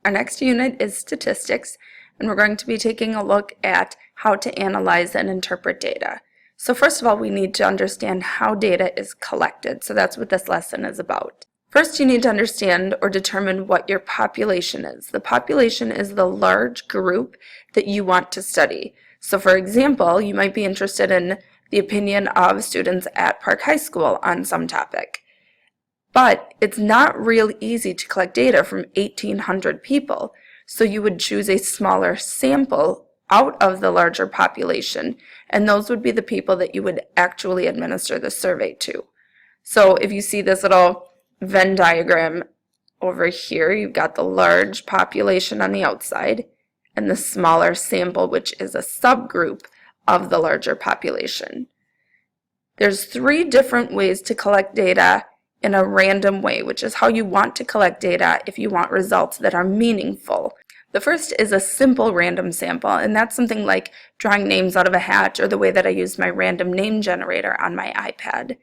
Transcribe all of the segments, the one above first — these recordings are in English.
Our next unit is statistics, and we're going to be taking a look at how to analyze and interpret data. So first of all, we need to understand how data is collected. So that's what this lesson is about. First, you need to understand or determine what your population is. The population is the large group that you want to study. So for example, you might be interested in the opinion of students at Park High School on some topic. But it's not real easy to collect data from 1,800 people, so you would choose a smaller sample out of the larger population, and those would be the people that you would actually administer the survey to. So if you see this little Venn diagram over here, you've got the large population on the outside, and the smaller sample, which is a subgroup of the larger population. There's 3 different ways to collect data in a random way, which is how you want to collect data if you want results that are meaningful. The first is a simple random sample, and that's something like drawing names out of a hat or the way that I use my random name generator on my iPad.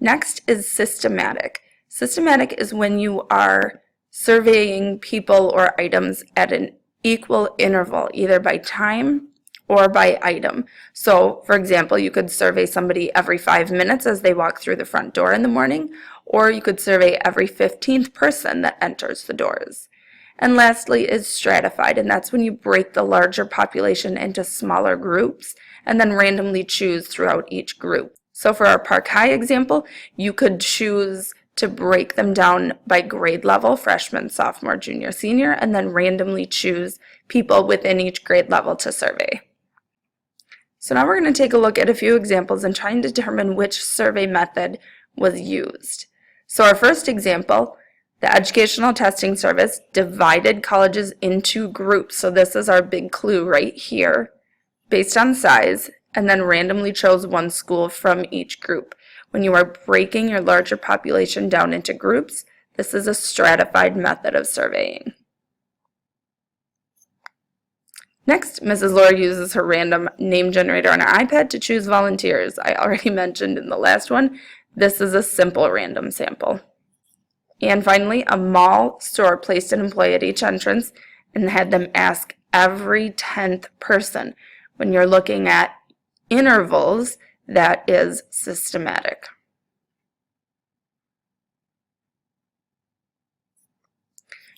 Next is systematic. Systematic is when you are surveying people or items at an equal interval, either by time or by item. So, for example, you could survey somebody every 5 minutes as they walk through the front door in the morning, or you could survey every 15th person that enters the doors. And lastly is stratified, and that's when you break the larger population into smaller groups and then randomly choose throughout each group. So for our Park High example, you could choose to break them down by grade level, freshman, sophomore, junior, senior, and then randomly choose people within each grade level to survey. So now we're going to take a look at a few examples and try and determine which survey method was used. So our first example, the Educational Testing Service divided colleges into groups. So this is our big clue right here, based on size, and then randomly chose one school from each group. When you are breaking your larger population down into groups, this is a stratified method of surveying. Next, Mrs. Laura uses her random name generator on her iPad to choose volunteers. I already mentioned in the last one, this is a simple random sample. And finally, a mall store placed an employee at each entrance and had them ask every 10th person. When you're looking at intervals, that is systematic.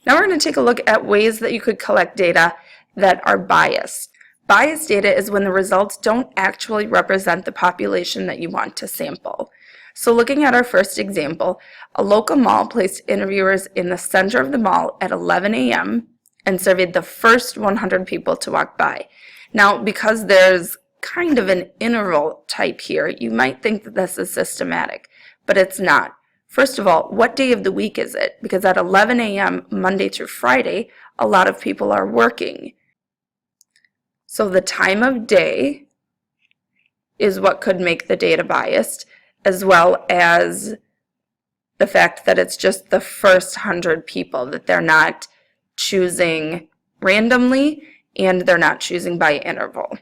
Now we're going to take a look at ways that you could collect data that are biased. Biased data is when the results don't actually represent the population that you want to sample. So looking at our first example, a local mall placed interviewers in the center of the mall at 11 a.m. and surveyed the first 100 people to walk by. Now, because there's kind of an interval type here, you might think that this is systematic, but it's not. First of all, what day of the week is it? Because at 11 a.m. Monday through Friday, a lot of people are working. So the time of day is what could make the data biased, as well as the fact that it's just the first 100 people, that they're not choosing randomly and they're not choosing by interval.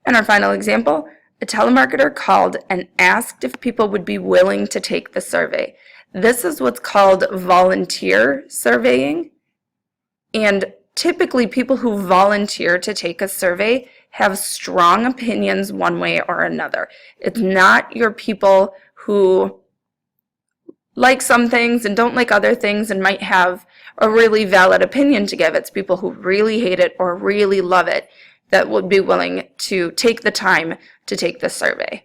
And our final example, a telemarketer called and asked if people would be willing to take the survey. This is what's called volunteer surveying, and typically people who volunteer to take a survey have strong opinions one way or another. It's not your people who like some things and don't like other things and might have a really valid opinion to give. It's people who really hate it or really love it that would be willing to take the time to take the survey.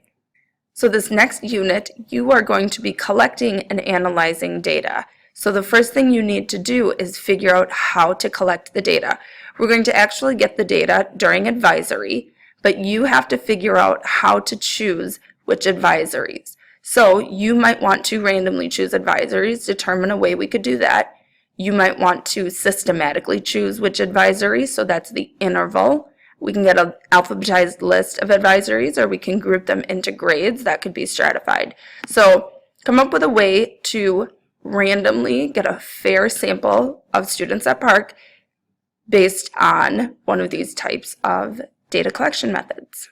So this next unit, you are going to be collecting and analyzing data. So the first thing you need to do is figure out how to collect the data. We're going to actually get the data during advisory, but you have to figure out how to choose which advisories. So you might want to randomly choose advisories, determine a way we could do that. You might want to systematically choose which advisories, so that's the interval. We can get an alphabetized list of advisories, or we can group them into grades. That could be stratified. So come up with a way to randomly get a fair sample of students at Park based on one of these types of data collection methods.